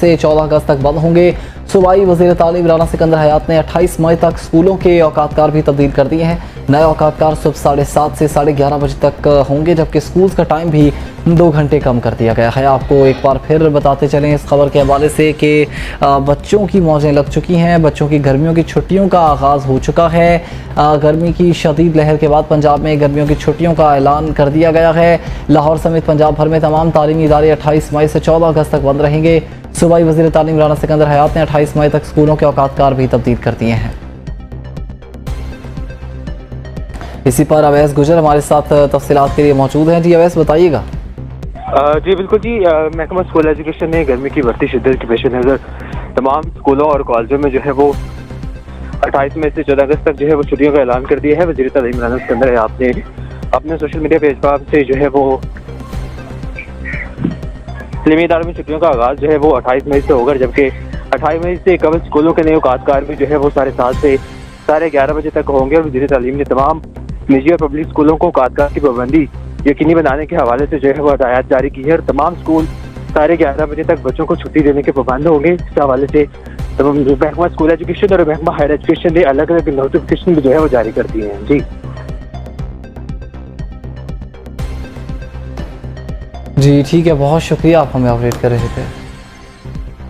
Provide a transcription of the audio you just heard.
से 14 अगस्त तक बंद होंगे। सूबाई वज़ीर तालीम राना सिकंदर हयात ने 28 मई तक स्कूलों के औकातकार भी तब्दील कर दिए हैं। नए औकातकार सुबह 7:30 से 11:30 बजे तक होंगे, जबकि स्कूल्स का टाइम भी 2 घंटे कम कर दिया गया है। आपको एक बार फिर बताते चलें इस खबर के हवाले से कि बच्चों की मौजें लग चुकी हैं। बच्चों की गर्मियों की छुट्टियों का आगाज़ हो चुका है। गर्मी की शदीद लहर के बाद पंजाब में गर्मियों की छुट्टियों का ऐलान कर दिया गया है। लाहौर समेत पंजाब भर में तमाम तालीमी इदारे 28 मई से 14 अगस्त तक बंद रहेंगे। सूबाई वज़ीर तालीम राना सिकंदर हयात ने 28 मई तक स्कूलों के औकातकार भी तब्दील कर दिए हैं। इसी पर अवैस गुजर हमारे साथ तफसीलात के लिए मौजूद हैं। जी अवैस, बताइएगा। जी बिल्कुल जी, महकमा स्कूल एजुकेशन ने गर्मी की बढ़ती शिद्दत के पेश नज़र तमाम स्कूलों और कॉलेजों में जो है वो 28 मई से 14 अगस्त तक जो है वो छुट्टियों का ऐलान कर दिया है। वज़ीर तालीम राना सिकंदर हयात ने अपने सोशल मीडिया पेज पर से जो है वो तालीमी इदारों में छुट्टियों का आगाज़ जो है वो 28 मई से होगा, जबकि 28 मई से कबल स्कूलों के नए औकातकार भी जो है वो 7:30 से 11:30 बजे तक होंगे। और वज़ीर तालीम ने तमाम निजी और पब्लिक स्कूलों को औकातकार की पाबंदी यकीनी बनाने के हवाले से जो है वो हदायत जारी की है और तमाम स्कूल 11:30 बजे तक बच्चों को छुट्टी देने के पाबंद होंगे। इस हवाले से महकमा स्कूल एजुकेशन और महकमा हायर एजुकेशन ने अलग अलग नोटिफिकेशन भी जो है वो जारी कर दिए हैं। जी ठीक है, बहुत शुक्रिया, आप हमें अपडेट कर रहे थे।